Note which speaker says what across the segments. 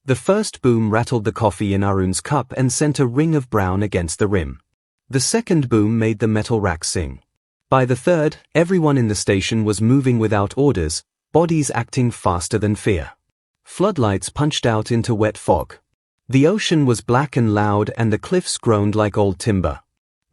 Speaker 1: The first boom rattled the coffee in Arun's cup and sent a ring of brown against the rim. The second boom made the metal rack sing. By the third, everyone in the station was moving without orders, bodies acting faster than fear. Floodlights punched out into wet fog. The ocean was black and loud and the cliffs groaned like old timber.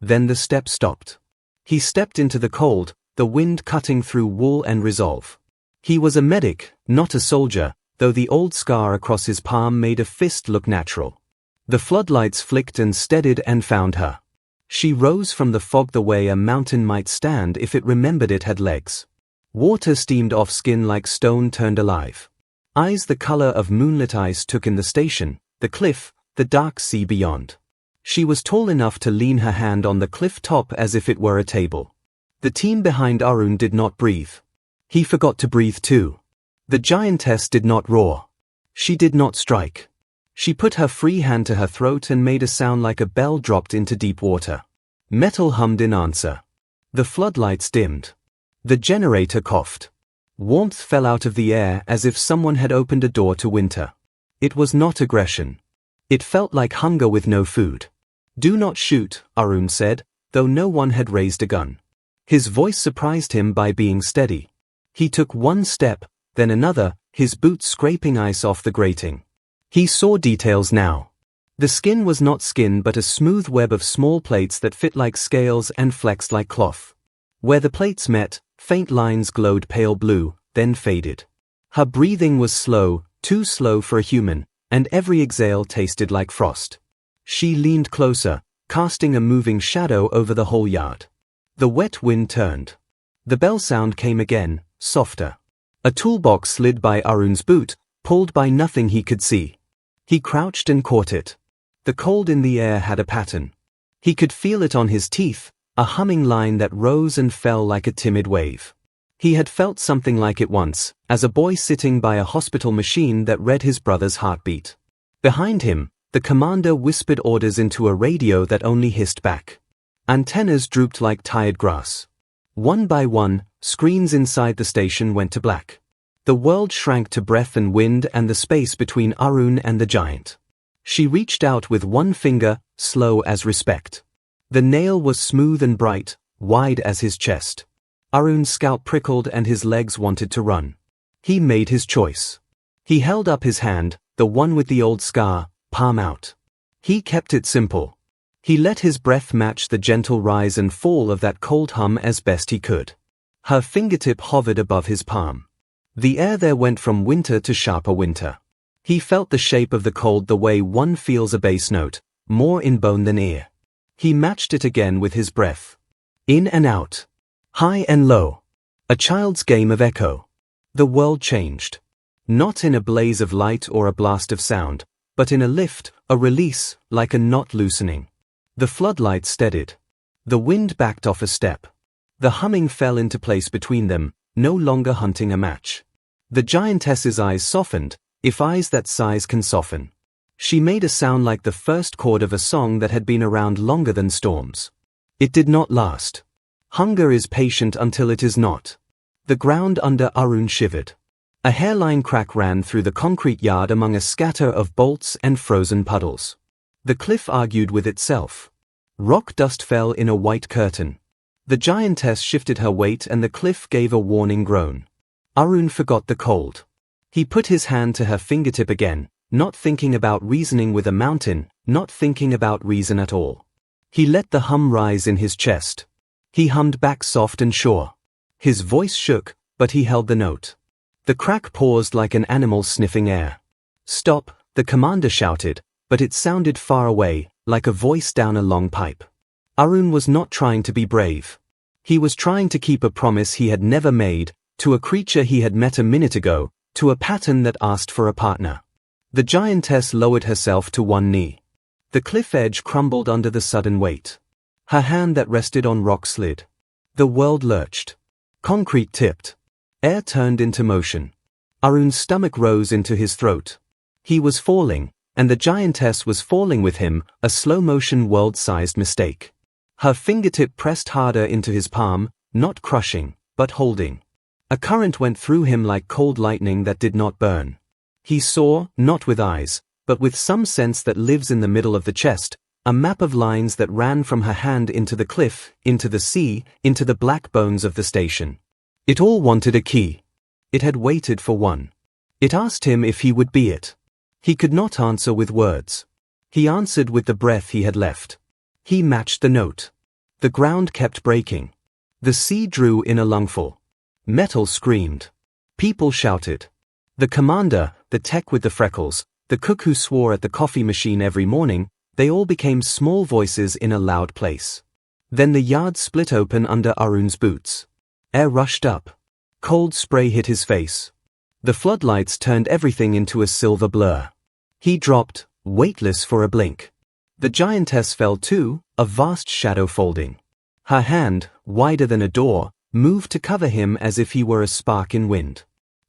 Speaker 1: Then the step stopped. He stepped into the cold, the wind cutting through wool and resolve. He was a medic, not a soldier, though the old scar across his palm made a fist look natural. The floodlights flicked and steadied and found her. She rose from the fog the way a mountain might stand if it remembered it had legs. Water steamed off skin like stone turned alive. Eyes the color of moonlit ice took in the station, the cliff, the dark sea beyond. She was tall enough to lean her hand on the cliff top as if it were a table. The team behind Arun did not breathe. He forgot to breathe too. The giantess did not roar. She did not strike. She put her free hand to her throat and made a sound like a bell dropped into deep water. Metal hummed in answer. The floodlights dimmed. The generator coughed. Warmth fell out of the air as if someone had opened a door to winter. It was not aggression. It felt like hunger with no food. "Do not shoot," Arun said, though no one had raised a gun. His voice surprised him by being steady. He took one step, then another, his boots scraping ice off the grating. He saw details now. The skin was not skin but a smooth web of small plates that fit like scales and flexed like cloth. Where the plates met, faint lines glowed pale blue, then faded. Her breathing was slow, too slow for a human, and every exhale tasted like frost. She leaned closer, casting a moving shadow over the whole yard. The wet wind turned. The bell sound came again, softer. A toolbox slid by Arun's boot, pulled by nothing he could see. He crouched and caught it. The cold in the air had a pattern. He could feel it on his teeth, a humming line that rose and fell like a timid wave. He had felt something like it once, as a boy sitting by a hospital machine that read his brother's heartbeat. Behind him, the commander whispered orders into a radio that only hissed back. Antennas drooped like tired grass. One by one, screens inside the station went to black. The world shrank to breath and wind and the space between Arun and the giant. She reached out with one finger, slow as respect. The nail was smooth and bright, wide as his chest. Arun's scalp prickled and his legs wanted to run. He made his choice. He held up his hand, the one with the old scar, palm out. He kept it simple. He let his breath match the gentle rise and fall of that cold hum as best he could. Her fingertip hovered above his palm. The air there went from winter to sharper winter. He felt the shape of the cold the way one feels a bass note, more in bone than ear. He matched it again with his breath. In and out. High and low. A child's game of echo. The world changed. Not in a blaze of light or a blast of sound, but in a lift, a release, like a knot loosening. The floodlights steadied. The wind backed off a step. The humming fell into place between them, no longer hunting a match. The giantess's eyes softened, if eyes that size can soften. She made a sound like the first chord of a song that had been around longer than storms. It did not last. Hunger is patient until it is not. The ground under Arun shivered. A hairline crack ran through the concrete yard among a scatter of bolts and frozen puddles. The cliff argued with itself. Rock dust fell in a white curtain. The giantess shifted her weight and the cliff gave a warning groan. Arun forgot the cold. He put his hand to her fingertip again, not thinking about reasoning with a mountain, not thinking about reason at all. He let the hum rise in his chest. He hummed back soft and sure. His voice shook, but he held the note. The crack paused like an animal sniffing air. "Stop," the commander shouted, but it sounded far away, like a voice down a long pipe. Arun was not trying to be brave. He was trying to keep a promise he had never made, to a creature he had met a minute ago, to a pattern that asked for a partner. The giantess lowered herself to one knee. The cliff edge crumbled under the sudden weight. Her hand that rested on rock slid. The world lurched. Concrete tipped. Air turned into motion. Arun's stomach rose into his throat. He was falling, and the giantess was falling with him, a slow-motion world-sized mistake. Her fingertip pressed harder into his palm, not crushing, but holding. A current went through him like cold lightning that did not burn. He saw, not with eyes, but with some sense that lives in the middle of the chest, a map of lines that ran from her hand into the cliff, into the sea, into the black bones of the station. It all wanted a key. It had waited for one. It asked him if he would be it. He could not answer with words. He answered with the breath he had left. He matched the note. The ground kept breaking. The sea drew in a lungful. Metal screamed. People shouted. The commander, the tech with the freckles, the cook who swore at the coffee machine every morning, they all became small voices in a loud place. Then the yard split open under Arun's boots. Air rushed up. Cold spray hit his face. The floodlights turned everything into a silver blur. He dropped, weightless for a blink. The giantess fell too, a vast shadow folding. Her hand, wider than a door, moved to cover him as if he were a spark in wind.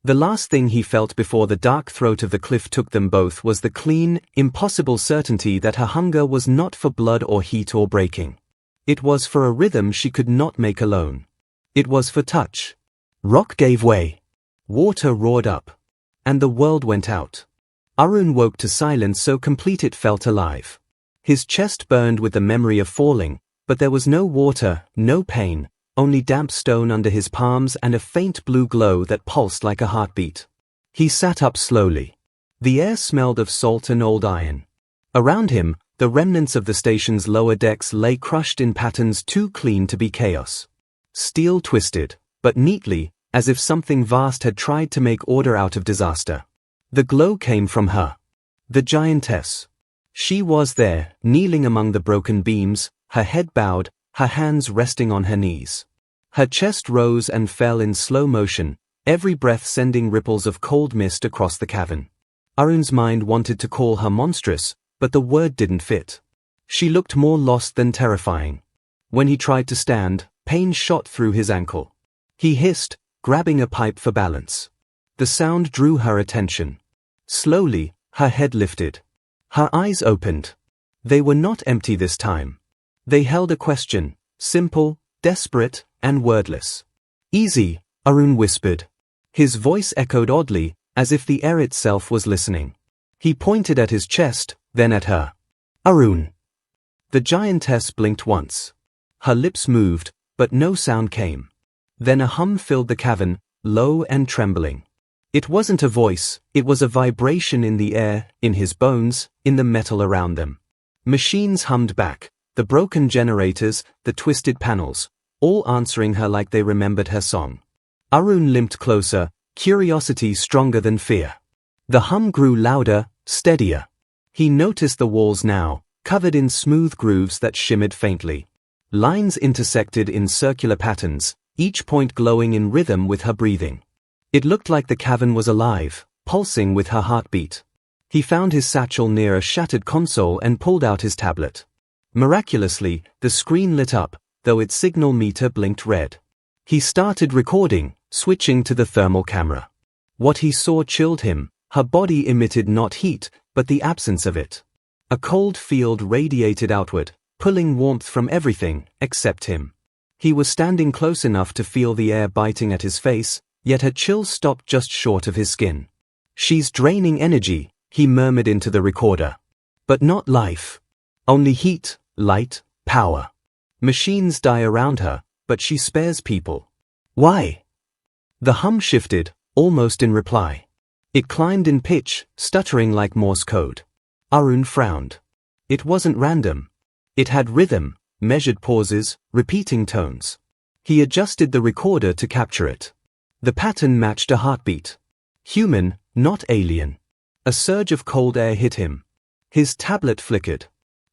Speaker 1: The last thing he felt before the dark throat of the cliff took them both was the clean, impossible certainty that her hunger was not for blood or heat or breaking. It was for a rhythm she could not make alone. It was for touch. Rock gave way. Water roared up. And the world went out. Arun woke to silence so complete it felt alive. His chest burned with the memory of falling, but there was no water, no pain, only damp stone under his palms and a faint blue glow that pulsed like a heartbeat. He sat up slowly. The air smelled of salt and old iron. Around him, the remnants of the station's lower decks lay crushed in patterns too clean to be chaos. Steel twisted, but neatly, as if something vast had tried to make order out of disaster. The glow came from her. The giantess. She was there, kneeling among the broken beams, her head bowed, her hands resting on her knees. Her chest rose and fell in slow motion, every breath sending ripples of cold mist across the cavern. Arun's mind wanted to call her monstrous, but the word didn't fit. She looked more lost than terrifying. When he tried to stand, pain shot through his ankle. He hissed, grabbing a pipe for balance. The sound drew her attention. Slowly, her head lifted. Her eyes opened. They were not empty this time. They held a question, simple, desperate, and wordless. Easy, Arun whispered. His voice echoed oddly, as if the air itself was listening. He pointed at his chest, then at her. Arun. The giantess blinked once. Her lips moved, but no sound came. Then a hum filled the cavern, low and trembling. It wasn't a voice, it was a vibration in the air, in his bones, in the metal around them. Machines hummed back, the broken generators, the twisted panels, all answering her like they remembered her song. Arun limped closer, curiosity stronger than fear. The hum grew louder, steadier. He noticed the walls now, covered in smooth grooves that shimmered faintly. Lines intersected in circular patterns, each point glowing in rhythm with her breathing. It looked like the cavern was alive, pulsing with her heartbeat. He found his satchel near a shattered console and pulled out his tablet. Miraculously, the screen lit up, though its signal meter blinked red. He started recording, switching to the thermal camera. What he saw chilled him. Her body emitted not heat, but the absence of it. A cold field radiated outward, pulling warmth from everything, except him. He was standing close enough to feel the air biting at his face, yet her chill stopped just short of his skin. She's draining energy, he murmured into the recorder. But not life. Only heat, light, power. Machines die around her, but she spares people. Why? The hum shifted, almost in reply. It climbed in pitch, stuttering like Morse code. Arun frowned. It wasn't random. It had rhythm, measured pauses, repeating tones. He adjusted the recorder to capture it. The pattern matched a heartbeat. Human, not alien. A surge of cold air hit him. His tablet flickered.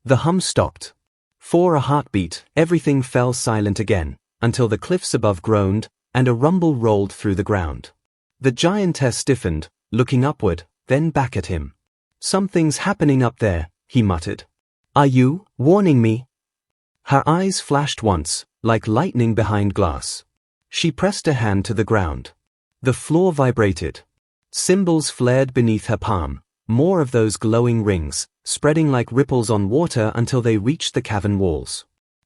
Speaker 1: The hum stopped. For a heartbeat, everything fell silent again, until the cliffs above groaned, and a rumble rolled through the ground. The giantess stiffened, looking upward, then back at him. Something's happening up there, he muttered. Are you warning me? Her eyes flashed once, like lightning behind glass. She pressed a hand to the ground. The floor vibrated. Symbols flared beneath her palm, more of those glowing rings, spreading like ripples on water until they reached the cavern walls.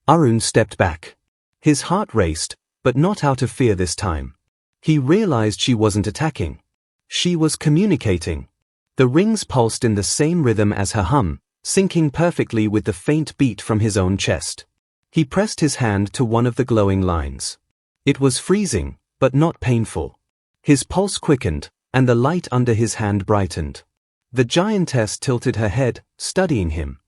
Speaker 1: Arun stepped back. His heart raced, but not out of fear this time. He realized she wasn't attacking. She was communicating. The rings pulsed in the same rhythm as her hum, syncing perfectly with the faint beat from his own chest. He pressed his hand to one of the glowing lines. It was freezing, but not painful. His pulse quickened, and the light under his hand brightened. The giantess tilted her head, studying him.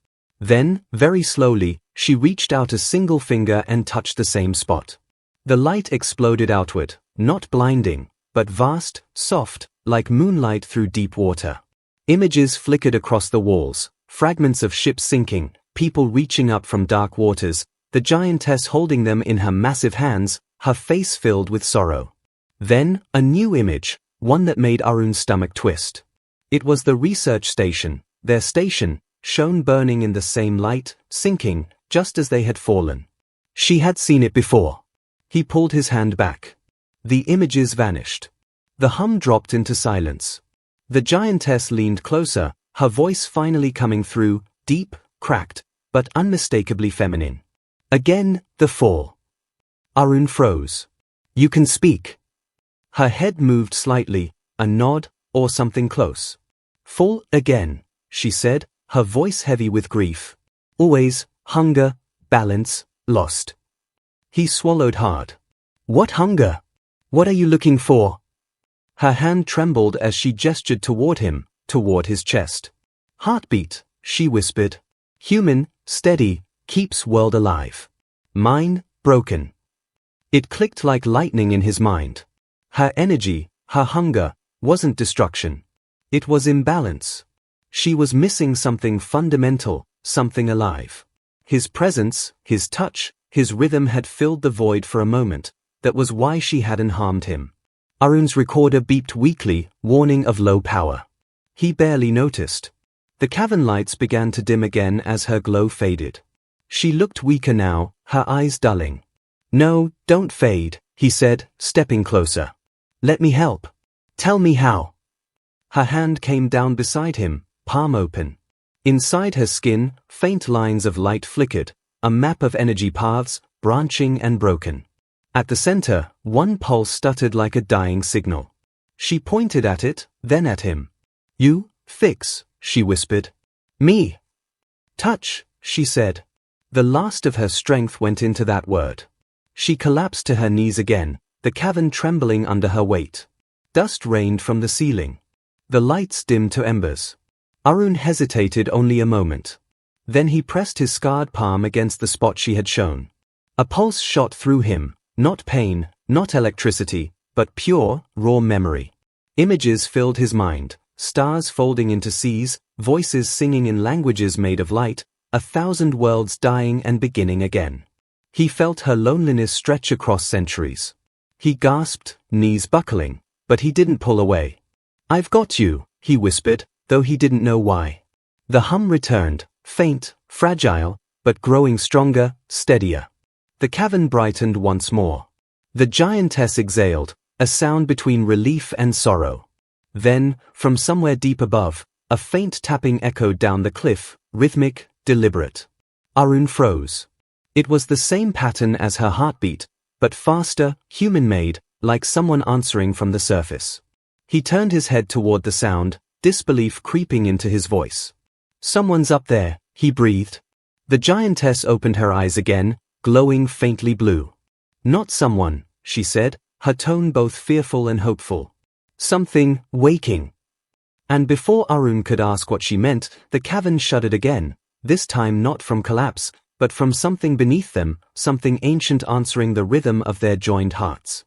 Speaker 1: Then, very slowly, she reached out a single finger and touched the same spot. The light exploded outward, not blinding, but vast, soft, like moonlight through deep water. Images flickered across the walls, fragments of ships sinking, people reaching up from dark waters, the giantess holding them in her massive hands, her face filled with sorrow. Then, a new image, one that made Arun's stomach twist. It was the research station, their station, shown burning in the same light, sinking, just as they had fallen. She had seen it before. He pulled his hand back. The images vanished. The hum dropped into silence. The giantess leaned closer, her voice finally coming through, deep, cracked, but unmistakably feminine. Again, the fall. Arun froze. You can speak. Her head moved slightly, a nod, or something close. Fall again, she said, her voice heavy with grief. Always, hunger, balance, lost. He swallowed hard. What hunger? What are you looking for? Her hand trembled as she gestured toward him, toward his chest. Heartbeat, she whispered. Human, steady, keeps world alive. Mine, broken. It clicked like lightning in his mind. Her energy, her hunger, wasn't destruction. It was imbalance. She was missing something fundamental, something alive. His presence, his touch, his rhythm had filled the void for a moment. That was why she hadn't harmed him. Arun's recorder beeped weakly, warning of low power. He barely noticed. The cavern lights began to dim again as her glow faded. She looked weaker now, her eyes dulling. No, don't fade, he said, stepping closer. Let me help. Tell me how. Her hand came down beside him, palm open. Inside her skin, faint lines of light flickered, a map of energy paths, branching and broken. At the center, one pulse stuttered like a dying signal. She pointed at it, then at him. You, fix, she whispered. Me. Touch, she said. The last of her strength went into that word. She collapsed to her knees again, the cavern trembling under her weight. Dust rained from the ceiling. The lights dimmed to embers. Arun hesitated only a moment. Then he pressed his scarred palm against the spot she had shown. A pulse shot through him, not pain, not electricity, but pure, raw memory. Images filled his mind, stars folding into seas, voices singing in languages made of light, 1,000 worlds dying and beginning again. He felt her loneliness stretch across centuries. He gasped, knees buckling, but he didn't pull away. I've got you, he whispered, though he didn't know why. The hum returned, faint, fragile, but growing stronger, steadier. The cavern brightened once more. The giantess exhaled, a sound between relief and sorrow. Then, from somewhere deep above, a faint tapping echoed down the cliff, rhythmic, deliberate. Arun froze. It was the same pattern as her heartbeat, but faster, human-made, like someone answering from the surface. He turned his head toward the sound, disbelief creeping into his voice. Someone's up there, he breathed. The giantess opened her eyes again, glowing faintly blue. Not someone, she said, her tone both fearful and hopeful. Something, waking. And before Arun could ask what she meant, the cavern shuddered again, this time not from collapse, but from something beneath them, something ancient answering the rhythm of their joined hearts.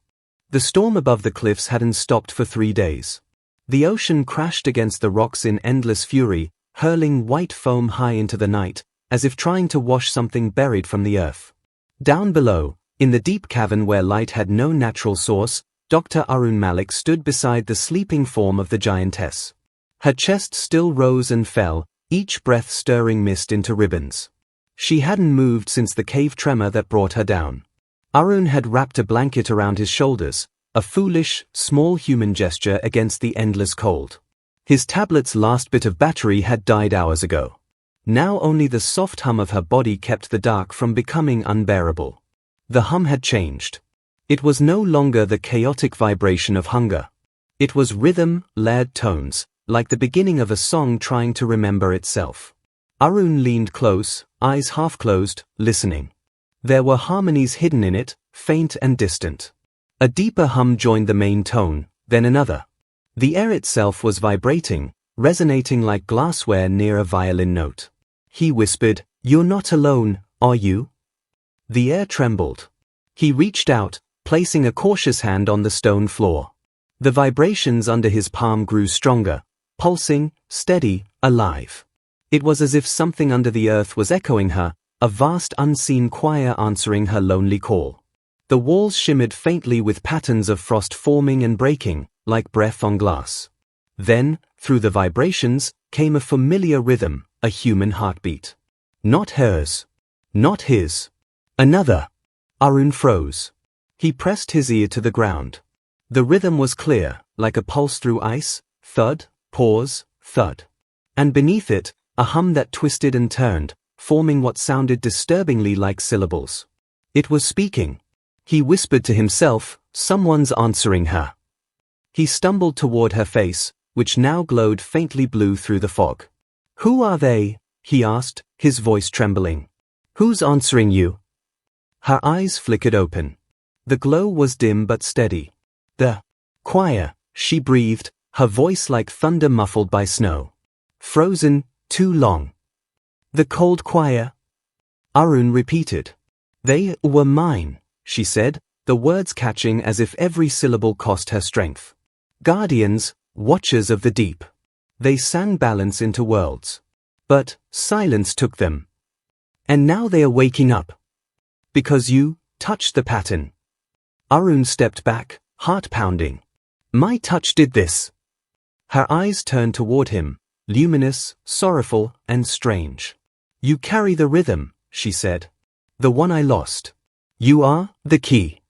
Speaker 1: The storm above the cliffs hadn't stopped for 3 days. The ocean crashed against the rocks in endless fury, hurling white foam high into the night, as if trying to wash something buried from the earth. Down below, in the deep cavern where light had no natural source, Dr. Arun Malik stood beside the sleeping form of the giantess. Her chest still rose and fell, each breath stirring mist into ribbons. She hadn't moved since the cave tremor that brought her down. Arun had wrapped a blanket around his shoulders, a foolish, small human gesture against the endless cold. His tablet's last bit of battery had died hours ago. Now only the soft hum of her body kept the dark from becoming unbearable. The hum had changed. It was no longer the chaotic vibration of hunger. It was rhythm, layered tones, like the beginning of a song trying to remember itself. Arun leaned close, eyes half closed, listening. There were harmonies hidden in it, faint and distant. A deeper hum joined the main tone, then another. The air itself was vibrating, resonating like glassware near a violin note. He whispered, "You're not alone, are you?" The air trembled. He reached out, placing a cautious hand on the stone floor. The vibrations under his palm grew stronger, pulsing, steady, alive. It was as if something under the earth was echoing her, a vast unseen choir answering her lonely call. The walls shimmered faintly with patterns of frost forming and breaking, like breath on glass. Then, through the vibrations, came a familiar rhythm, a human heartbeat. Not hers. Not his. Another. Arun froze. He pressed his ear to the ground. The rhythm was clear, like a pulse through ice, thud, pause, thud. And beneath it, a hum that twisted and turned, forming what sounded disturbingly like syllables. It was speaking. He whispered to himself, "Someone's answering her." He stumbled toward her face, which now glowed faintly blue through the fog. "Who are they?" he asked, his voice trembling. "Who's answering you?" Her eyes flickered open. The glow was dim but steady. "The choir," she breathed, her voice like thunder muffled by snow. "Frozen, too long." "The cold choir?" Arun repeated. "They were mine," she said, the words catching as if every syllable cost her strength. "Guardians, watchers of the deep. They sang balance into worlds. But silence took them. And now they are waking up. Because you touched the pattern." Arun stepped back, heart pounding. "My touch did this." Her eyes turned toward him, luminous, sorrowful, and strange. "You carry the rhythm," she said. "The one I lost. You are the key."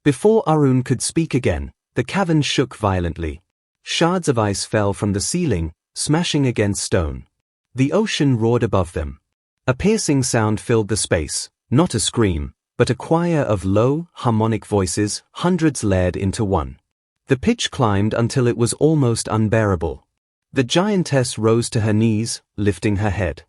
Speaker 1: Before Arun could speak again, the cavern shook violently. Shards of ice fell from the ceiling, smashing against stone. The ocean roared above them. A piercing sound filled the space, not a scream, but a choir of low, harmonic voices, hundreds layered into one. The pitch climbed until it was almost unbearable. The giantess rose to her knees, lifting her head.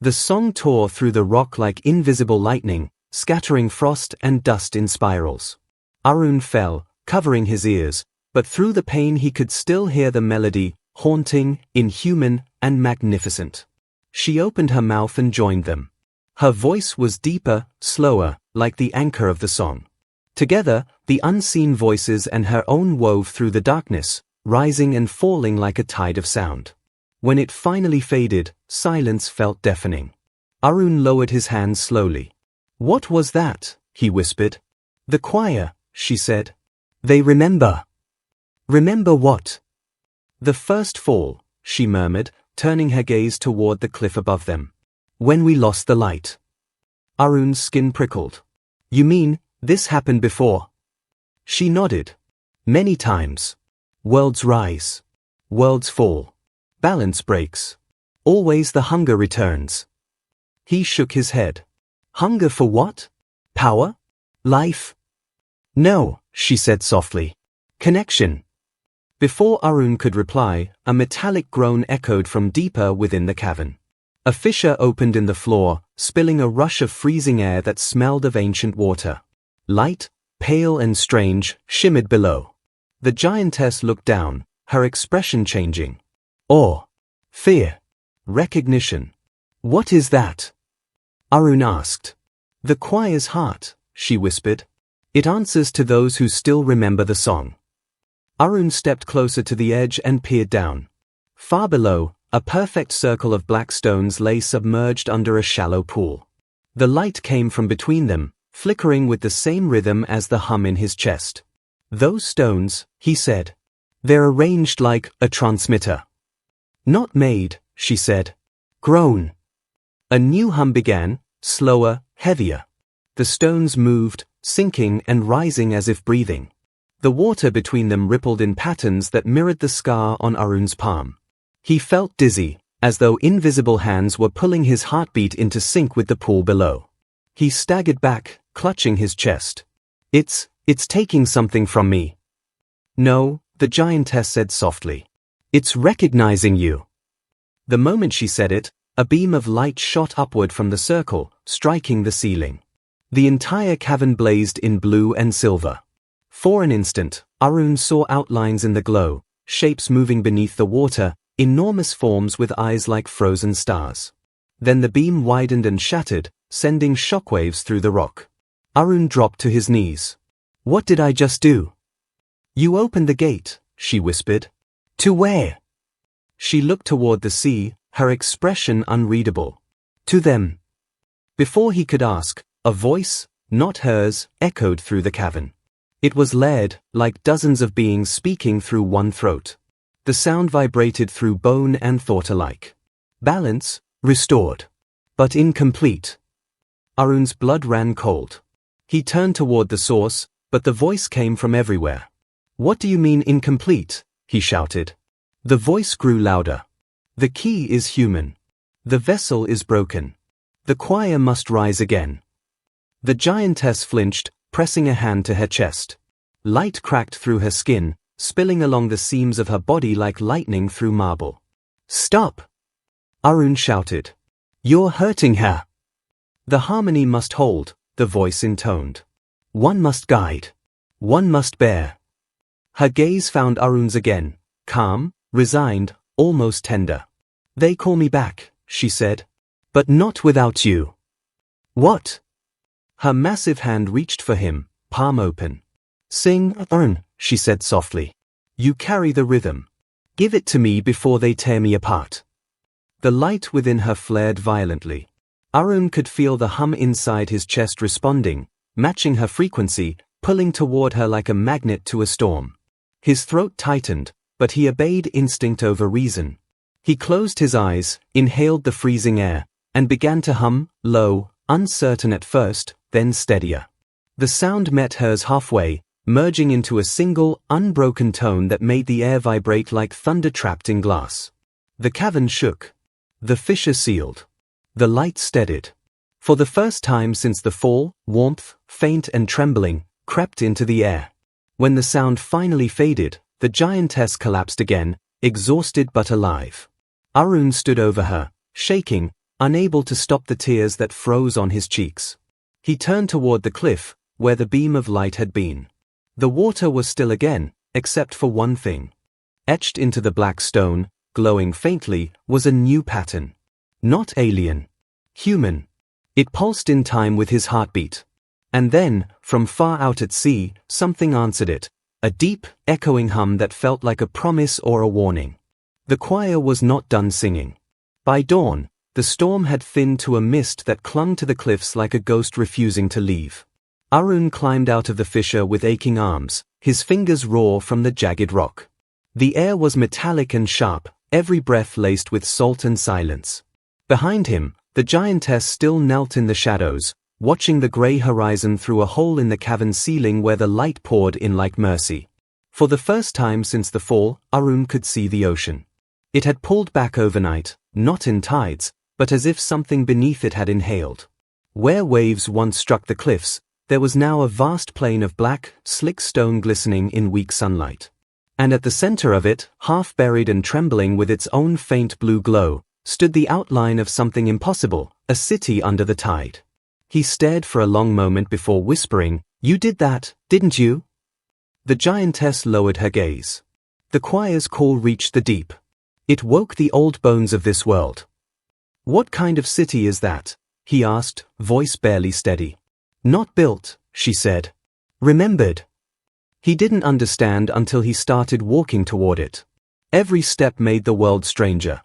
Speaker 1: The song tore through the rock like invisible lightning, scattering frost and dust in spirals. Arun fell, covering his ears, but through the pain he could still hear the melody, haunting, inhuman, and magnificent. She opened her mouth and joined them. Her voice was deeper, slower, like the anchor of the song. Together, the unseen voices and her own wove through the darkness, rising and falling like a tide of sound. When it finally faded, silence felt deafening. Arun lowered his hands slowly. "What was that?" he whispered. "The choir," she said. "They remember." "Remember what?" "The first fall," she murmured, turning her gaze toward the cliff above them. "When we lost the light." Arun's skin prickled. "You mean, this happened before?" She nodded. "Many times. Worlds rise. Worlds fall. Balance breaks. Always the hunger returns." He shook his head. "Hunger for what? Power? Life?" "No," she said softly. "Connection." Before Arun could reply, a metallic groan echoed from deeper within the cavern. A fissure opened in the floor, spilling a rush of freezing air that smelled of ancient water. Light, pale and strange, shimmered below. The giantess looked down, her expression changing. Awe. Fear. Recognition. "What is that?" Arun asked. "The choir's heart," she whispered. "It answers to those who still remember the song." Arun stepped closer to the edge and peered down. Far below, a perfect circle of black stones lay submerged under a shallow pool. The light came from between them, flickering with the same rhythm as the hum in his chest. "Those stones," he said. "They're arranged like a transmitter." "Not made," she said. "Grown." A new hum began, slower, heavier. The stones moved, sinking and rising as if breathing. The water between them rippled in patterns that mirrored the scar on Arun's palm. He felt dizzy, as though invisible hands were pulling his heartbeat into sync with the pool below. He staggered back, clutching his chest. It's taking something from me." "No," the giantess said softly. It's recognizing you. The moment she said it, a beam of light shot upward from the circle, striking the ceiling. The entire cavern blazed in blue and silver. For an instant, Arun saw outlines in the glow, shapes moving beneath the water, enormous forms with eyes like frozen stars. Then the beam widened and shattered, sending shockwaves through the rock. Arun dropped to his knees. What did I just do? You opened the gate, she whispered. To where? She looked toward the sea, her expression unreadable. To them. Before he could ask, a voice, not hers, echoed through the cavern. It was layered, like dozens of beings speaking through one throat. The sound vibrated through bone and thought alike. Balance, restored. But incomplete. Arun's blood ran cold. He turned toward the source, but the voice came from everywhere. What do you mean incomplete? He shouted. The voice grew louder. The key is human. The vessel is broken. The choir must rise again. The giantess flinched, pressing a hand to her chest. Light cracked through her skin, spilling along the seams of her body like lightning through marble. Stop! Arun shouted. You're hurting her. The harmony must hold, the voice intoned. One must guide. One must bear. Her gaze found Arun's again, calm, resigned, almost tender. They call me back, she said. But not without you. What? Her massive hand reached for him, palm open. Sing, Arun, she said softly. You carry the rhythm. Give it to me before they tear me apart. The light within her flared violently. Arun could feel the hum inside his chest responding, matching her frequency, pulling toward her like a magnet to a storm. His throat tightened, but he obeyed instinct over reason. He closed his eyes, inhaled the freezing air, and began to hum, low, uncertain at first, then steadier. The sound met hers halfway, merging into a single, unbroken tone that made the air vibrate like thunder trapped in glass. The cavern shook. The fissure sealed. The light steadied. For the first time since the fall, warmth, faint and trembling, crept into the air. When the sound finally faded, the giantess collapsed again, exhausted but alive. Arun stood over her, shaking, unable to stop the tears that froze on his cheeks. He turned toward the cliff, where the beam of light had been. The water was still again, except for one thing. Etched into the black stone, glowing faintly, was a new pattern. Not alien. Human. It pulsed in time with his heartbeat. And then, from far out at sea, something answered it, a deep, echoing hum that felt like a promise or a warning. The choir was not done singing. By dawn, the storm had thinned to a mist that clung to the cliffs like a ghost refusing to leave. Arun climbed out of the fissure with aching arms, his fingers raw from the jagged rock. The air was metallic and sharp, every breath laced with salt and silence. Behind him, the giantess still knelt in the shadows, watching the grey horizon through a hole in the cavern ceiling where the light poured in like mercy. For the first time since the fall, Arun could see the ocean. It had pulled back overnight, not in tides, but as if something beneath it had inhaled. Where waves once struck the cliffs, there was now a vast plain of black, slick stone glistening in weak sunlight. And at the center of it, half buried and trembling with its own faint blue glow, stood the outline of something impossible, a city under the tide. He stared for a long moment before whispering, "You did that, didn't you?" The giantess lowered her gaze. The choir's call reached the deep. It woke the old bones of this world. "What kind of city is that?" he asked, voice barely steady. "Not built," she said. "Remembered." He didn't understand until he started walking toward it. Every step made the world stranger.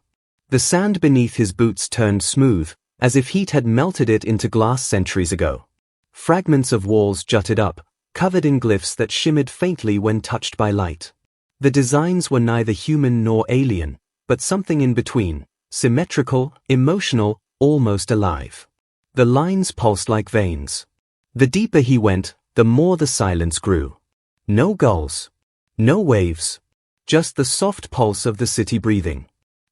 Speaker 1: The sand beneath his boots turned smooth, as if heat had melted it into glass centuries ago. Fragments of walls jutted up, covered in glyphs that shimmered faintly when touched by light. The designs were neither human nor alien, but something in between, symmetrical, emotional, almost alive. The lines pulsed like veins. The deeper he went, the more the silence grew. No gulls. No waves. Just the soft pulse of the city breathing.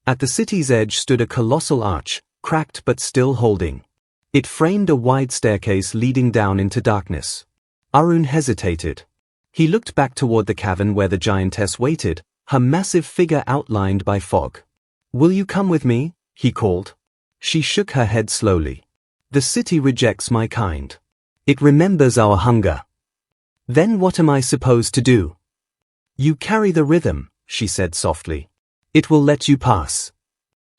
Speaker 1: At the city's edge stood a colossal arch, cracked but still holding. It framed a wide staircase leading down into darkness. Arun hesitated. He looked back toward the cavern where the giantess waited, her massive figure outlined by fog. "Will you come with me?" he called. She shook her head slowly. "The city rejects my kind. It remembers our hunger." "Then what am I supposed to do?" "You carry the rhythm," she said softly. "It will let you pass."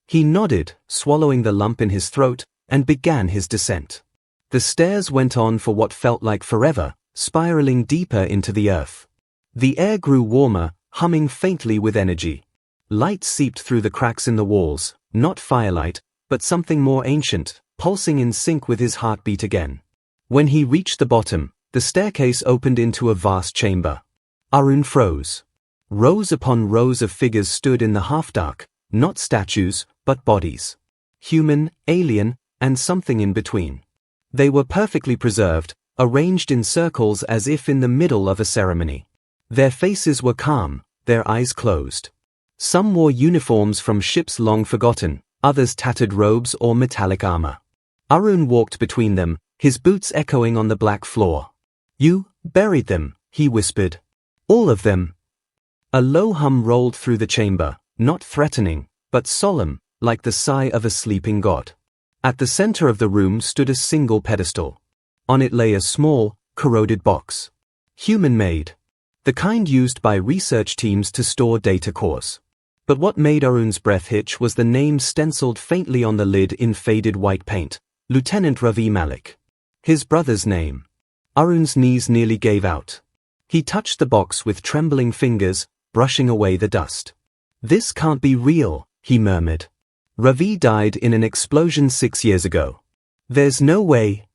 Speaker 1: He nodded, swallowing the lump in his throat, and began his descent. The stairs went on for what felt like forever, spiraling deeper into the earth. The air grew warmer, humming faintly with energy. Light seeped through the cracks in the walls, not firelight, but something more ancient, pulsing in sync with his heartbeat again. When he reached the bottom, the staircase opened into a vast chamber. Arun froze. Rows upon rows of figures stood in the half-dark, not statues, but bodies. Human, alien, and something in between. They were perfectly preserved, arranged in circles as if in the middle of a ceremony. Their faces were calm, their eyes closed. Some wore uniforms from ships long forgotten, others tattered robes or metallic armor. Arun walked between them, his boots echoing on the black floor. "You buried them," he whispered. "All of them." A low hum rolled through the chamber, not threatening, but solemn, like the sigh of a sleeping god. At the center of the room stood a single pedestal. On it lay a small, corroded box. Human-made. The kind used by research teams to store data cores. But what made Arun's breath hitch was the name stenciled faintly on the lid in faded white paint, Lieutenant Ravi Malik. His brother's name. Arun's knees nearly gave out. He touched the box with trembling fingers, brushing away the dust. "This can't be real," he murmured. "Ravi died in an explosion 6 years ago. There's no way."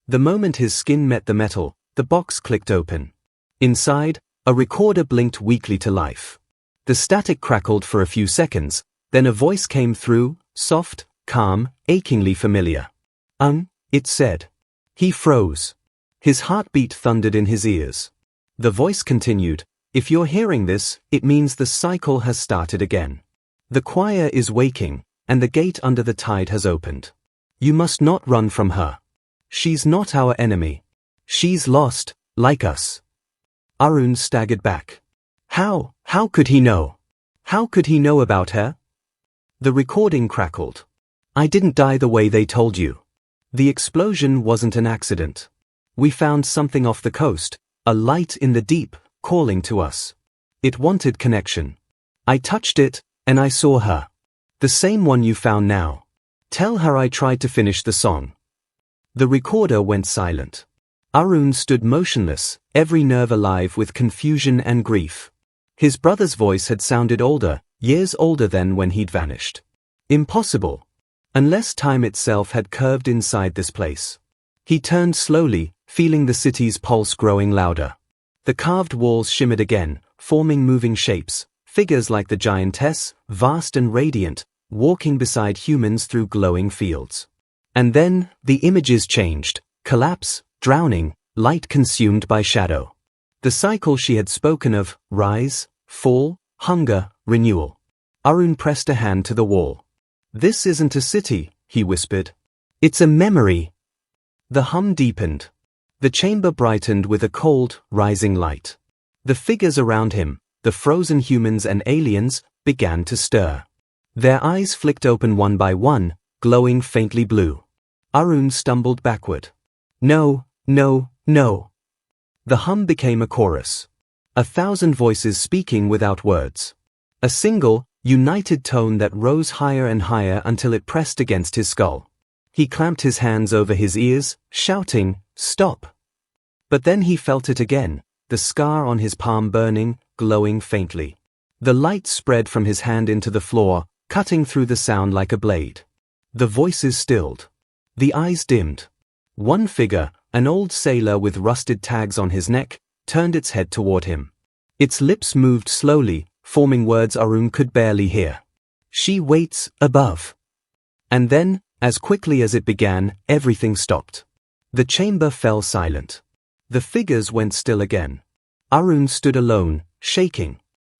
Speaker 1: The moment his skin met the metal, the box clicked open. Inside, a recorder blinked weakly to life. The static crackled for a few seconds, then a voice came through, soft, calm, achingly familiar. It said. He froze. His heartbeat thundered in his ears. The voice continued, "If you're hearing this, it means the cycle has started again. The choir is waking, and the gate under the tide has opened. You must not run from her. She's not our enemy. She's lost, like us." Arun staggered back. How could he know? How could he know about her? The recording crackled. "I didn't die the way they told you. The explosion wasn't an accident. We found something off the coast, a light in the deep, calling to us. It wanted connection. I touched it, and I saw her. The same one you found now. Tell her I tried to finish the song." The recorder went silent. Arun stood motionless, every nerve alive with confusion and grief. His brother's voice had sounded older, years older than when he'd vanished. Impossible. Unless time itself had curved inside this place. He turned slowly, feeling the city's pulse growing louder. The carved walls shimmered again, forming moving shapes, figures like the giantess, vast and radiant, walking beside humans through glowing fields. And then, the images changed, collapse, drowning, light consumed by shadow. The cycle she had spoken of, rise, fall, hunger, renewal. Arun pressed a hand to the wall. "This isn't a city," he whispered. "It's a memory." The hum deepened. The chamber brightened with a cold, rising light. The figures around him, the frozen humans and aliens, began to stir. Their eyes flicked open one by one, glowing faintly blue. Arun stumbled backward. "No, no, no." The hum became a chorus. 1,000 voices speaking without words. A single, united tone that rose higher and higher until it pressed against his skull. He clamped his hands over his ears, shouting, "Stop!" But then he felt it again, the scar on his palm burning, glowing faintly. The light spread from his hand into the floor, cutting through the sound like a blade. The voices stilled. The eyes dimmed. One figure, an old sailor with rusted tags on his neck, turned its head toward him. Its lips moved slowly, forming words Arun could barely hear. "She waits above." And then, as quickly as it began, everything stopped. The chamber fell silent. The figures went still again. Arun stood alone, shaking.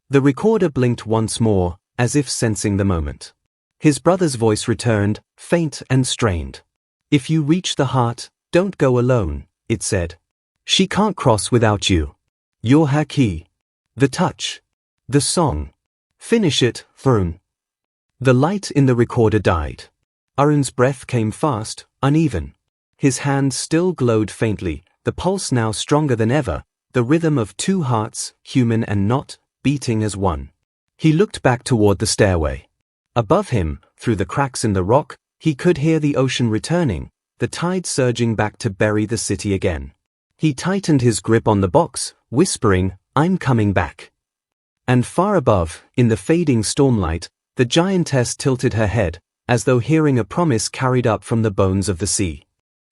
Speaker 1: The recorder blinked once more, as if sensing the moment. His brother's voice returned, faint and strained. "If you reach the heart, don't go alone," it said. "She can't cross without you. You're her key." The touch. The song. Finish it, Arun. The light in the recorder died. Arun's breath came fast, uneven. His hand still glowed faintly, the pulse now stronger than ever, the rhythm of two hearts, human and not, beating as one. He looked back toward the stairway. Above him, through the cracks in the rock, he could hear the ocean returning, the tide surging back to bury the city again. He tightened his grip on the box, whispering, "I'm coming back." And far above, in the fading stormlight, the giantess tilted her head, as though hearing a promise carried up from the bones of the sea.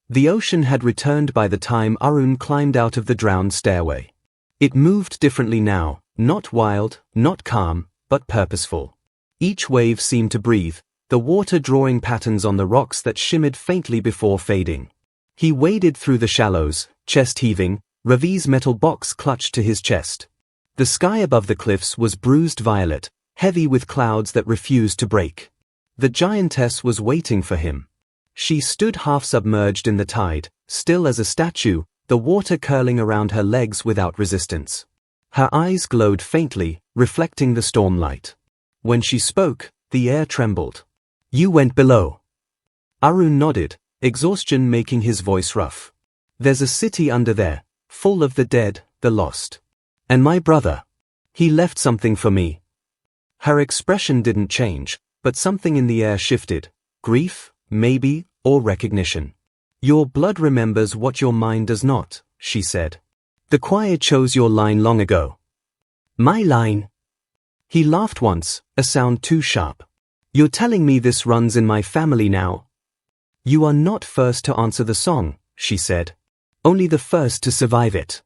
Speaker 1: The ocean had returned by the time Arun climbed out of the drowned stairway. It moved differently now, not wild, not calm, but purposeful. Each wave seemed to breathe, the water drawing patterns on the rocks that shimmered faintly before fading. He waded through the shallows, chest heaving, Ravi's metal box clutched to his chest. The sky above the cliffs was bruised violet, heavy with clouds that refused to break. The giantess was waiting for him. She stood half-submerged in the tide, still as a statue, the water curling around her legs without resistance. Her eyes glowed faintly, reflecting the stormlight. When she spoke, the air trembled. "You went below." Arun nodded, exhaustion making his voice rough. "There's a city under there, full of the dead, the lost. And my brother. He left something for me." Her expression didn't change, but something in the air shifted. Grief, maybe, or recognition. "Your blood remembers what your mind does not," she said. "The choir chose your line long ago." "My line?" He laughed once, a sound too sharp. "You're telling me this runs in my family now?" "You are not first to answer the song," she said. "Only the first to survive it."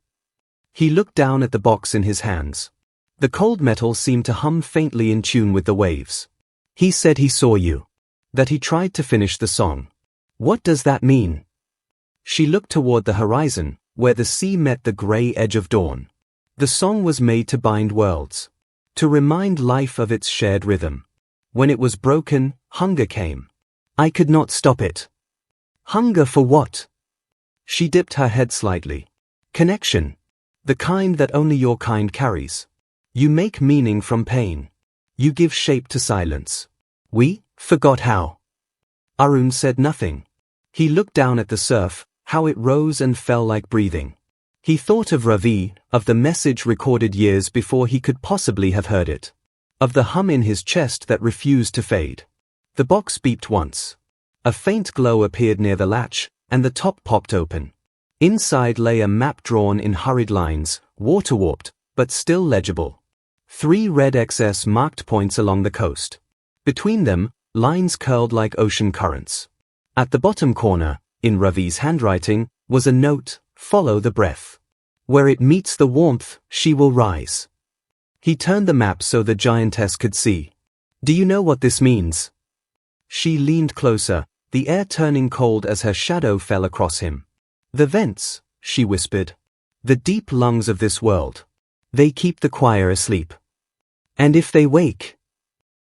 Speaker 1: He looked down at the box in his hands. The cold metal seemed to hum faintly in tune with the waves. "He said he saw you. That he tried to finish the song. What does that mean?" She looked toward the horizon, where the sea met the gray edge of dawn. The song was made to bind worlds. To remind life of its shared rhythm. When it was broken, hunger came. I could not stop it. Hunger for what? She dipped her head slightly. Connection. The kind that only your kind carries. You make meaning from pain. You give shape to silence. We forgot how. Arun said nothing. He looked down at the surf, how it rose and fell like breathing. He thought of Ravi, of the message recorded years before he could possibly have heard it. Of the hum in his chest that refused to fade. The box beeped once. A faint glow appeared near the latch, and the top popped open. Inside lay a map drawn in hurried lines, water-warped, but still legible. 3 red XS marked points along the coast. Between them, lines curled like ocean currents. At the bottom corner, in Ravi's handwriting, was a note, "Follow the breath. Where it meets the warmth, she will rise." He turned the map so the giantess could see. "Do you know what this means?" She leaned closer, the air turning cold as her shadow fell across him. "The vents," she whispered. "The deep lungs of this world. They keep the choir asleep. And if they wake..."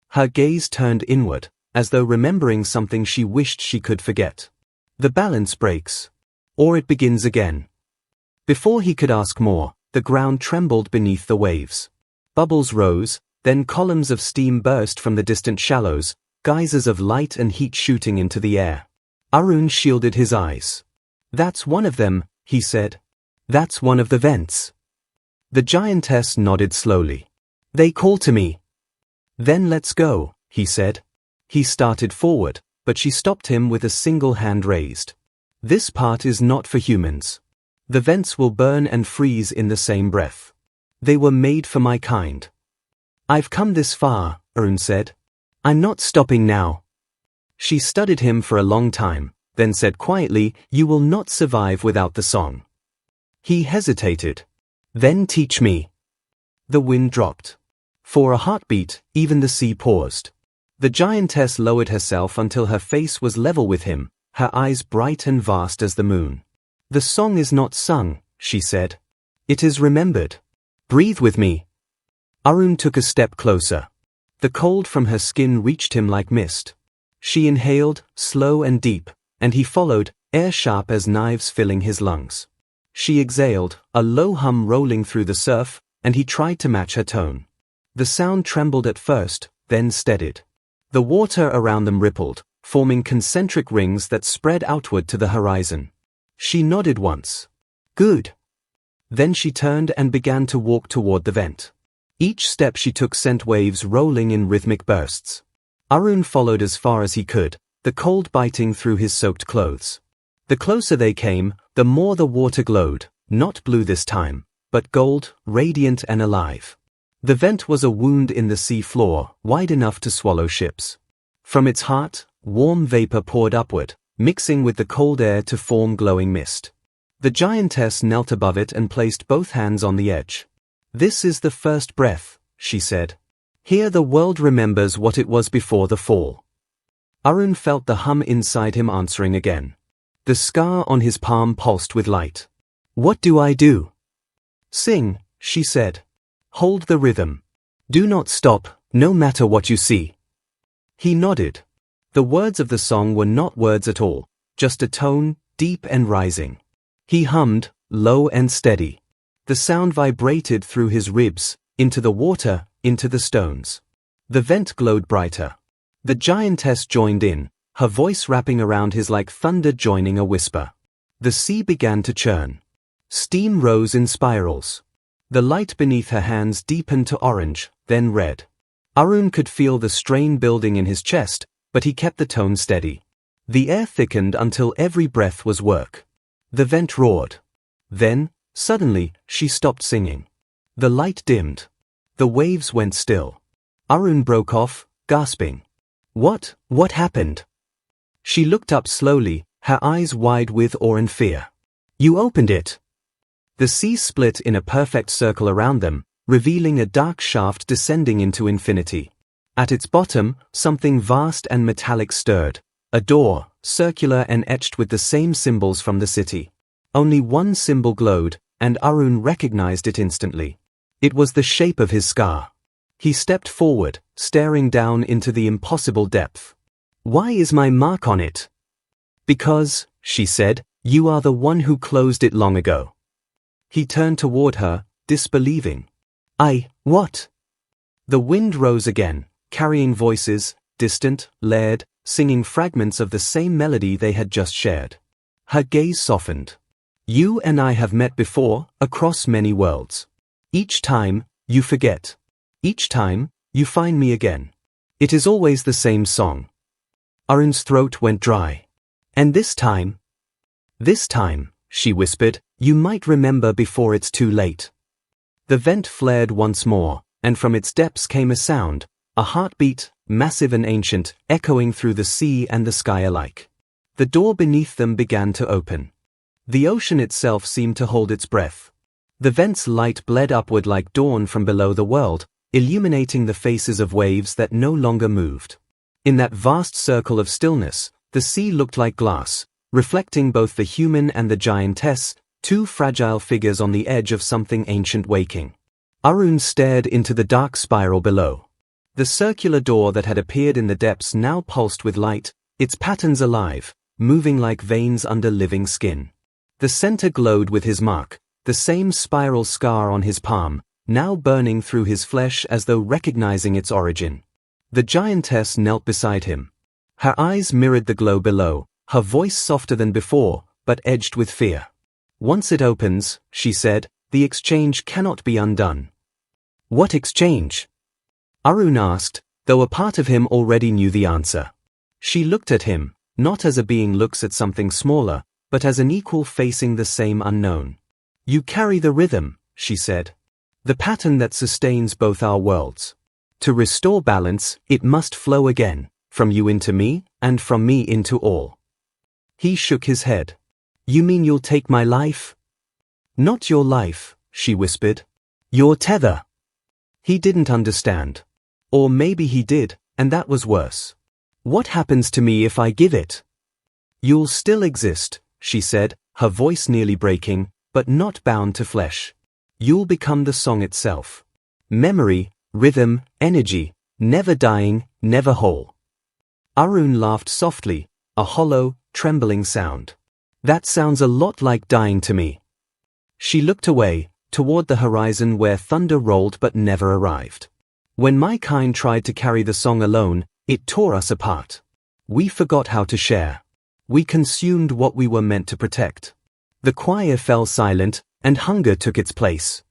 Speaker 1: Her gaze turned inward, as though remembering something she wished she could forget. The balance breaks. Or it begins again. Before he could ask more, the ground trembled beneath the waves. Bubbles rose, then columns of steam burst from the distant shallows, geysers of light and heat shooting into the air. Arun shielded his eyes. "That's one of them," he said. "That's one of the vents." The giantess nodded slowly. "They call to me." "Then let's go," he said. He started forward, but she stopped him with a single hand raised. "This part is not for humans. The vents will burn and freeze in the same breath. They were made for my kind." "I've come this far," Arun said. "I'm not stopping now." She studied him for a long time, then said quietly, "You will not survive without the song." He hesitated. "Then teach me." The wind dropped. For a heartbeat, even the sea paused. The giantess lowered herself until her face was level with him, her eyes bright and vast as the moon. "The song is not sung," she said. "It is remembered. Breathe with me." Arun took a step closer. The cold from her skin reached him like mist. She inhaled, slow and deep, and he followed, air sharp as knives filling his lungs. She exhaled, a low hum rolling through the surf, and he tried to match her tone. The sound trembled at first, then steadied. The water around them rippled, forming concentric rings that spread outward to the horizon. She nodded once. Good. Then she turned and began to walk toward the vent. Each step she took sent waves rolling in rhythmic bursts. Arun followed as far as he could, the cold biting through his soaked clothes. The closer they came, the more the water glowed, not blue this time, but gold, radiant and alive. The vent was a wound in the sea floor, wide enough to swallow ships. From its heart, warm vapor poured upward, mixing with the cold air to form glowing mist. The giantess knelt above it and placed both hands on the edge. This is the first breath, she said. Here the world remembers what it was before the fall. Arun felt the hum inside him answering again. The scar on his palm pulsed with light. What do I do? Sing, she said. Hold the rhythm. Do not stop, no matter what you see. He nodded. The words of the song were not words at all, just a tone, deep and rising. He hummed, low and steady. The sound vibrated through his ribs, into the water, into the stones. The vent glowed brighter. The giantess joined in, her voice wrapping around his like thunder joining a whisper. The sea began to churn. Steam rose in spirals. The light beneath her hands deepened to orange, then red. Arun could feel the strain building in his chest, but he kept the tone steady. The air thickened until every breath was work. The vent roared. Then, suddenly, she stopped singing. The light dimmed. The waves went still. Arun broke off, gasping. What happened? She looked up slowly, her eyes wide with awe and fear. You opened it. The sea split in a perfect circle around them, revealing a dark shaft descending into infinity. At its bottom, something vast and metallic stirred. A door, circular and etched with the same symbols from the city. Only one symbol glowed, and Arun recognized it instantly. It was the shape of his scar. He stepped forward, staring down into the impossible depth. Why is my mark on it? Because, she said, you are the one who closed it long ago. He turned toward her, disbelieving. What? The wind rose again, carrying voices, distant, layered, singing fragments of the same melody they had just shared. Her gaze softened. You and I have met before, across many worlds. Each time, you forget. Each time, you find me again. It is always the same song. Arun's throat went dry. And this time, she whispered, you might remember before it's too late. The vent flared once more, and from its depths came a sound, a heartbeat, massive and ancient, echoing through the sea and the sky alike. The door beneath them began to open. The ocean itself seemed to hold its breath. The vent's light bled upward like dawn from below the world, illuminating the faces of waves that no longer moved. In that vast circle of stillness, the sea looked like glass, reflecting both the human and the giantess, two fragile figures on the edge of something ancient waking. Arun stared into the dark spiral below. The circular door that had appeared in the depths now pulsed with light, its patterns alive, moving like veins under living skin. The center glowed with his mark, the same spiral scar on his palm, now burning through his flesh as though recognizing its origin. The giantess knelt beside him. Her eyes mirrored the glow below, her voice softer than before, but edged with fear. Once it opens, she said, the exchange cannot be undone. What exchange? Arun asked, though a part of him already knew the answer. She looked at him, not as a being looks at something smaller, but as an equal facing the same unknown. You carry the rhythm, she said. The pattern that sustains both our worlds. To restore balance, it must flow again, from you into me, and from me into all. He shook his head. You mean you'll take my life? Not your life, she whispered. Your tether. He didn't understand. Or maybe he did, and that was worse. What happens to me if I give it? You'll still exist, she said, her voice nearly breaking, but not bound to flesh. You'll become the song itself. Memory, rhythm, energy, never dying, never whole. Arun laughed softly, a hollow, trembling sound. That sounds a lot like dying to me. She looked away, toward the horizon where thunder rolled but never arrived. When my kind tried to carry the song alone, it tore us apart. We forgot how to share. We consumed what we were meant to protect. The choir fell silent, and hunger took its place.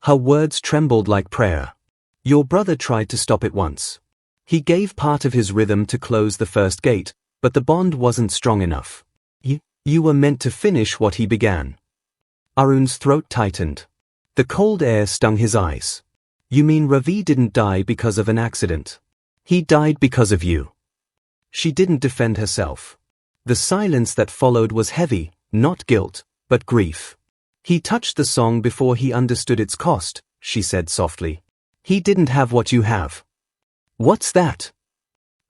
Speaker 1: Her words trembled like prayer. Your brother tried to stop it once. He gave part of his rhythm to close the first gate, but the bond wasn't strong enough. You were meant to finish what he began. Arun's throat tightened. The cold air stung his eyes. You mean Ravi didn't die because of an accident? He died because of you. She didn't defend herself. The silence that followed was heavy, not guilt, but grief. He touched the song before he understood its cost, she said softly. He didn't have what you have. What's that?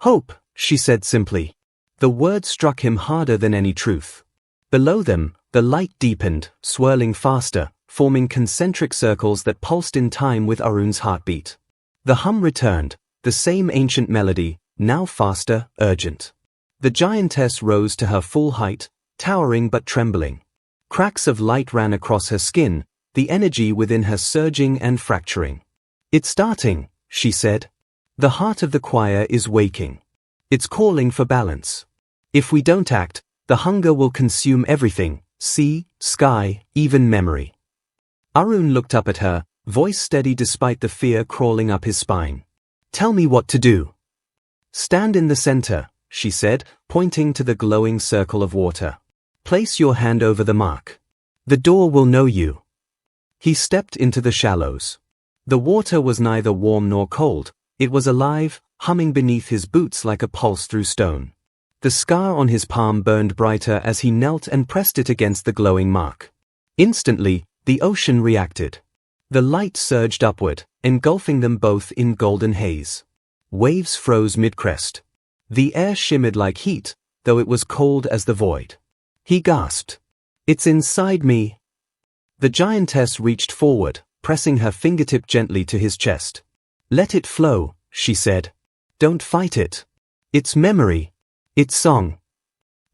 Speaker 1: Hope, she said simply. The word struck him harder than any truth. Below them, the light deepened, swirling faster, forming concentric circles that pulsed in time with Arun's heartbeat. The hum returned, the same ancient melody, now faster, urgent. The giantess rose to her full height, towering but trembling. Cracks of light ran across her skin, the energy within her surging and fracturing. It's starting, she said. The heart of the choir is waking. It's calling for balance. If we don't act, the hunger will consume everything, sea, sky, even memory. Arun looked up at her, voice steady despite the fear crawling up his spine. Tell me what to do. Stand in the center, she said, pointing to the glowing circle of water. Place your hand over the mark. The door will know you. He stepped into the shallows. The water was neither warm nor cold, it was alive, humming beneath his boots like a pulse through stone. The scar on his palm burned brighter as he knelt and pressed it against the glowing mark. Instantly, the ocean reacted. The light surged upward, engulfing them both in golden haze. Waves froze mid-crest. The air shimmered like heat, though it was cold as the void. He gasped. It's inside me. The giantess reached forward, pressing her fingertip gently to his chest. Let it flow, she said. Don't fight it. It's memory. It's song.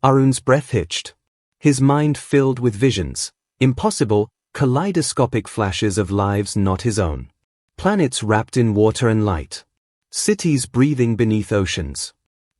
Speaker 1: Arun's breath hitched. His mind filled with visions, impossible, kaleidoscopic flashes of lives not his own. Planets wrapped in water and light. Cities breathing beneath oceans.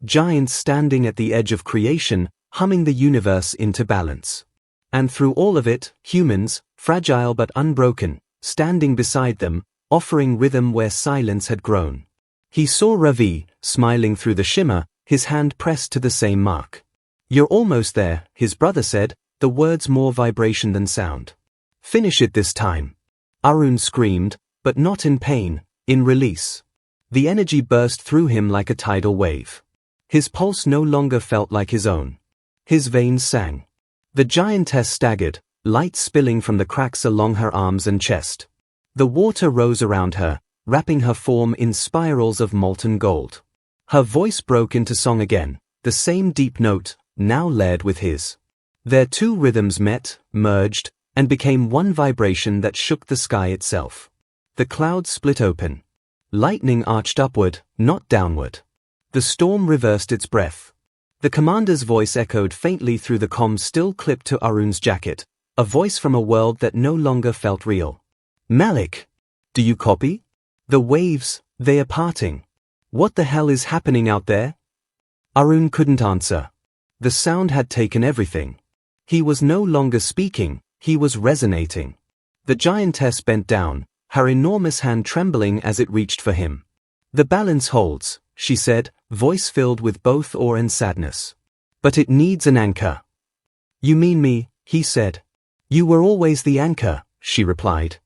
Speaker 1: Giants standing at the edge of creation, humming the universe into balance. And through all of it, humans, fragile but unbroken, standing beside them, offering rhythm where silence had grown. He saw Ravi, smiling through the shimmer, his hand pressed to the same mark. You're almost there, his brother said, the words more vibration than sound. Finish it this time. Arun screamed, but not in pain, in release. The energy burst through him like a tidal wave. His pulse no longer felt like his own. His veins sang. The giantess staggered, light spilling from the cracks along her arms and chest. The water rose around her, wrapping her form in spirals of molten gold. Her voice broke into song again, the same deep note, now layered with his. Their two rhythms met, merged, and became one vibration that shook the sky itself. The clouds split open. Lightning arched upward, not downward. The storm reversed its breath. The commander's voice echoed faintly through the comms still clipped to Arun's jacket, a voice from a world that no longer felt real. Malik! Do you copy? The waves, they are parting. What the hell is happening out there? Arun couldn't answer. The sound had taken everything. He was no longer speaking, he was resonating. The giantess bent down, her enormous hand trembling as it reached for him. The balance holds, she said, voice filled with both awe and sadness. But it needs an anchor. You mean me, he said. You were always the anchor, she replied.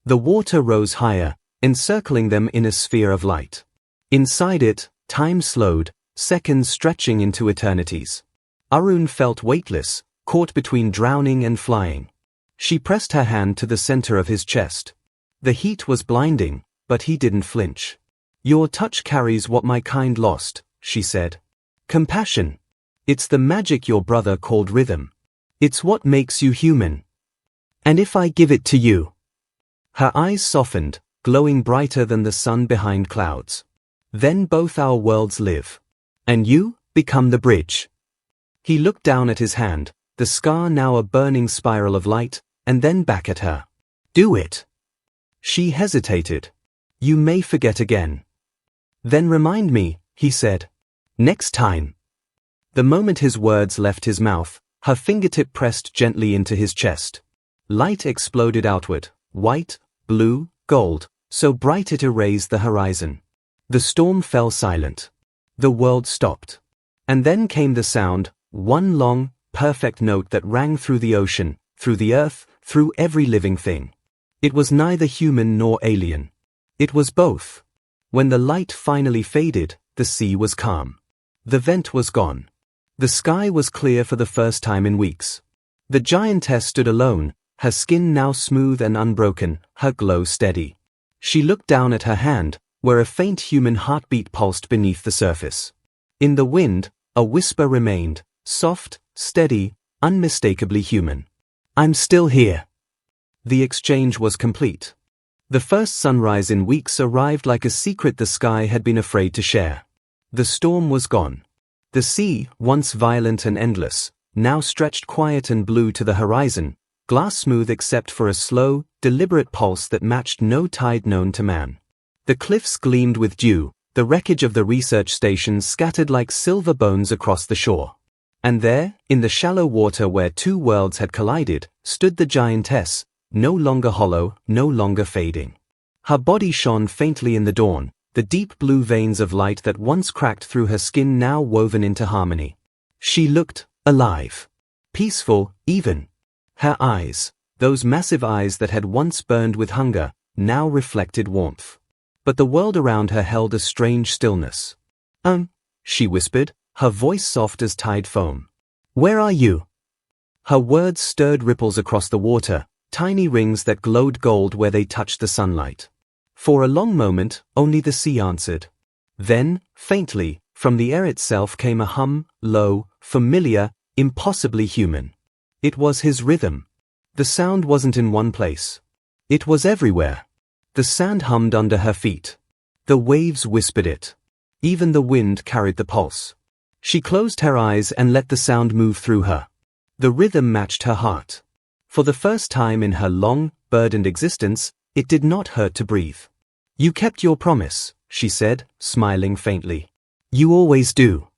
Speaker 1: The water rose higher, encircling them in a sphere of light. Inside it, time slowed, seconds stretching into eternities. Arun felt weightless, caught between drowning and flying. She pressed her hand to the center of his chest. The heat was blinding, but he didn't flinch. Your touch carries what my kind lost, she said. Compassion. It's the magic your brother called rhythm. It's what makes you human. And if I give it to you? Her eyes softened, glowing brighter than the sun behind clouds. Then both our worlds live. And you become the bridge. He looked down at his hand, the scar now a burning spiral of light, and then back at her. Do it. She hesitated. You may forget again. Then remind me, he said. Next time. The moment his words left his mouth, her fingertip pressed gently into his chest. Light exploded outward, white, blue, gold, so bright it erased the horizon. The storm fell silent. The world stopped. And then came the sound, one long, perfect note that rang through the ocean, through the earth, through every living thing. It was neither human nor alien. It was both. When the light finally faded, the sea was calm. The vent was gone. The sky was clear for the first time in weeks. The giantess stood alone, her skin now smooth and unbroken, her glow steady. She looked down at her hand, where a faint human heartbeat pulsed beneath the surface. In the wind, a whisper remained, soft, steady, unmistakably human. I'm still here. The exchange was complete. The first sunrise in weeks arrived like a secret the sky had been afraid to share. The storm was gone. The sea, once violent and endless, now stretched quiet and blue to the horizon, glass smooth except for a slow, deliberate pulse that matched no tide known to man. The cliffs gleamed with dew, the wreckage of the research stations scattered like silver bones across the shore. And there, in the shallow water where two worlds had collided, stood the giantess, no longer hollow, no longer fading. Her body shone faintly in the dawn, the deep blue veins of light that once cracked through her skin now woven into harmony. She looked alive. Peaceful, even. Her eyes, those massive eyes that had once burned with hunger, now reflected warmth. But the world around her held a strange stillness. She whispered, her voice soft as tide foam. Where are you? Her words stirred ripples across the water, tiny rings that glowed gold where they touched the sunlight. For a long moment, only the sea answered. Then, faintly, from the air itself came a hum, low, familiar, impossibly human. It was his rhythm. The sound wasn't in one place. It was everywhere. The sand hummed under her feet. The waves whispered it. Even the wind carried the pulse. She closed her eyes and let the sound move through her. The rhythm matched her heart. For the first time in her long, burdened existence, it did not hurt to breathe. You kept your promise, she said, smiling faintly. You always do.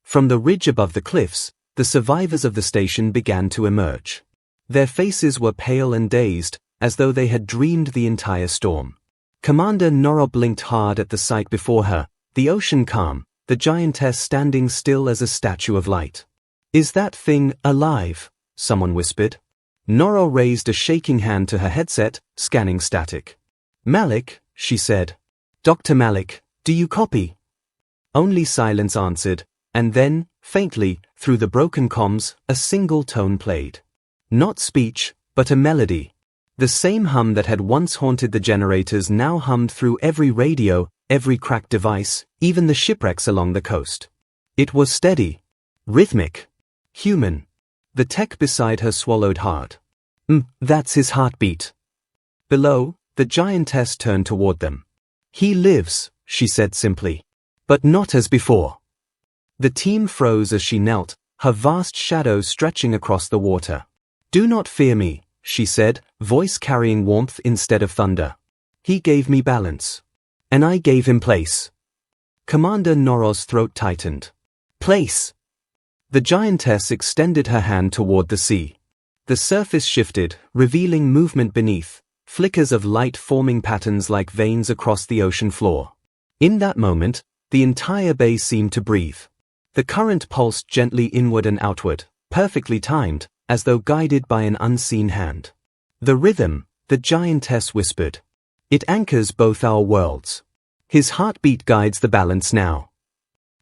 Speaker 1: From the ridge above the cliffs, the survivors of the station began to emerge. Their faces were pale and dazed, as though they had dreamed the entire storm. Commander Noro blinked hard at the sight before her, the ocean calm, the giantess standing still as a statue of light. Is that thing alive? Someone whispered. Noro raised a shaking hand to her headset, scanning static. Malik, she said. Dr. Malik, do you copy? Only silence answered, and then, faintly, through the broken comms, a single tone played. Not speech, but a melody. The same hum that had once haunted the generators now hummed through every radio, every cracked device, even the shipwrecks along the coast. It was steady, rhythmic, human. The tech beside her swallowed hard. That's his heartbeat. Below, the giantess turned toward them. He lives, she said simply. But not as before. The team froze as she knelt, her vast shadow stretching across the water. Do not fear me, she said, voice carrying warmth instead of thunder. He gave me balance. And I gave him place. Commander Noro's throat tightened. Place. The giantess extended her hand toward the sea. The surface shifted, revealing movement beneath, flickers of light forming patterns like veins across the ocean floor. In that moment, the entire bay seemed to breathe. The current pulsed gently inward and outward, perfectly timed, as though guided by an unseen hand. The rhythm, the giantess whispered. It anchors both our worlds. His heartbeat guides the balance now.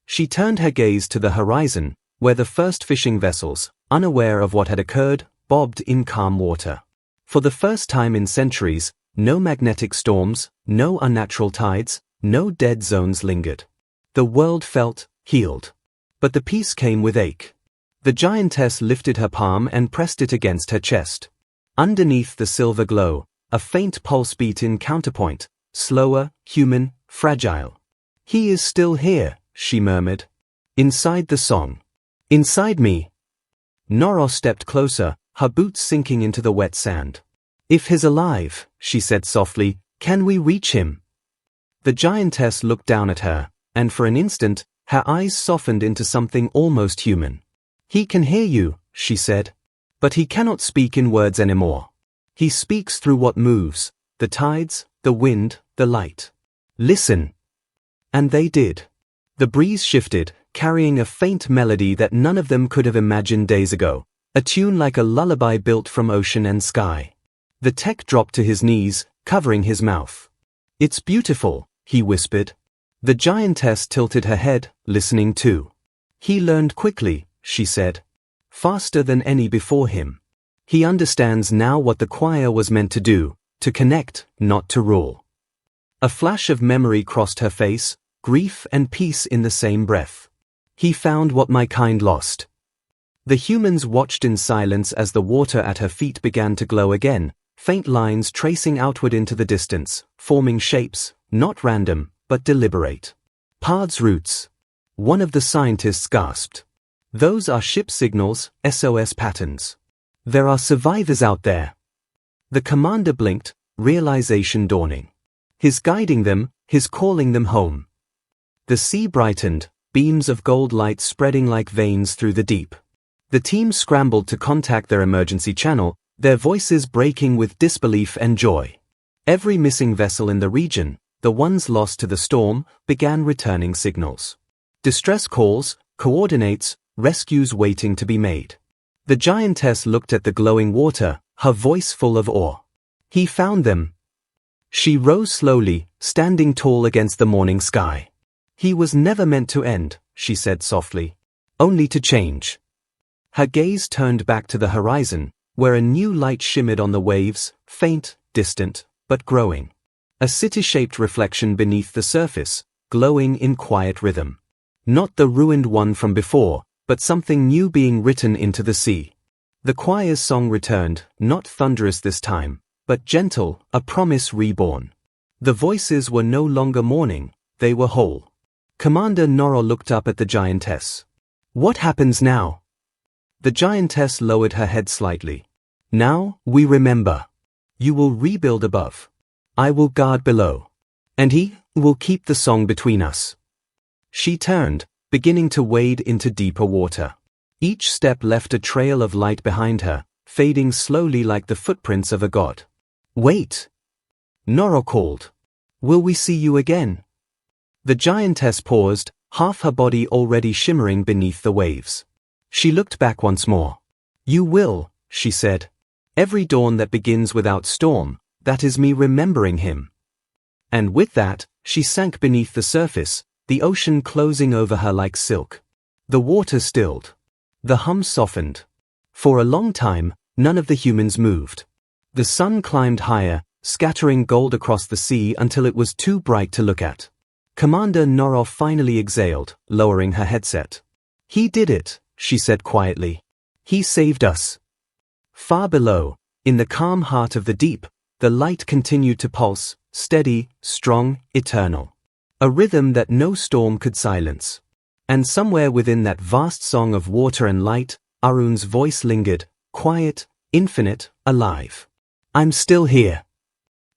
Speaker 1: She turned her gaze to the horizon, where the first fishing vessels, unaware of what had occurred, bobbed in calm water. For the first time in centuries, no magnetic storms, no unnatural tides, no dead zones lingered. The world felt healed. But the peace came with ache. The giantess lifted her palm and pressed it against her chest. Underneath the silver glow, a faint pulse beat in counterpoint, slower, human, fragile. He is still here, she murmured. Inside the song. Inside me. Noro stepped closer, her boots sinking into the wet sand. If he's alive, she said softly, can we reach him? The giantess looked down at her, and for an instant, her eyes softened into something almost human. "He can hear you," she said. "But he cannot speak in words anymore. He speaks through what moves, the tides, the wind, the light. Listen." And they did. The breeze shifted, carrying a faint melody that none of them could have imagined days ago, a tune like a lullaby built from ocean and sky. The tech dropped to his knees, covering his mouth. "It's beautiful," he whispered. The giantess tilted her head, listening too. "He learned quickly," she said. "Faster than any before him. He understands now what the choir was meant to do, to connect, not to rule." A flash of memory crossed her face, grief and peace in the same breath. "He found what my kind lost." The humans watched in silence as the water at her feet began to glow again, faint lines tracing outward into the distance, forming shapes, not random, but deliberate. "Paths routes." One of the scientists gasped. "Those are ship signals, SOS patterns. There are survivors out there." The commander blinked, realization dawning. He's guiding them, he's calling them home. The sea brightened, beams of gold light spreading like veins through the deep. The team scrambled to contact their emergency channel, their voices breaking with disbelief and joy. Every missing vessel in the region, the ones lost to the storm, began returning signals. Distress calls, coordinates, rescues waiting to be made. The giantess looked at the glowing water, her voice full of awe. "He found them." She rose slowly, standing tall against the morning sky. "He was never meant to end," she said softly. "Only to change." Her gaze turned back to the horizon, where a new light shimmered on the waves, faint, distant, but growing. A city-shaped reflection beneath the surface, glowing in quiet rhythm. Not the ruined one from before, but something new being written into the sea. The choir's song returned, not thunderous this time, but gentle, a promise reborn. The voices were no longer mourning, they were whole. Commander Noro looked up at the giantess. "What happens now?" The giantess lowered her head slightly. "Now, we remember. You will rebuild above. I will guard below. And he will keep the song between us." She turned, beginning to wade into deeper water. Each step left a trail of light behind her, fading slowly like the footprints of a god. "Wait!" Noro called. "Will we see you again?" The giantess paused, half her body already shimmering beneath the waves. She looked back once more. "You will," she said. "Every dawn that begins without storm, that is me remembering him." And with that, she sank beneath the surface, the ocean closing over her like silk. The water stilled. The hum softened. For a long time, none of the humans moved. The sun climbed higher, scattering gold across the sea until it was too bright to look at. Commander Noro finally exhaled, lowering her headset. "He did it," she said quietly. "He saved us." Far below, in the calm heart of the deep, the light continued to pulse, steady, strong, eternal. A rhythm that no storm could silence. And somewhere within that vast song of water and light, Arun's voice lingered, quiet, infinite, alive. "I'm still here."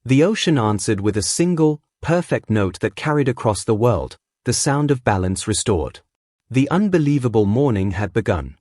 Speaker 1: The ocean answered with a single, perfect note that carried across the world, the sound of balance restored. The unbelievable morning had begun.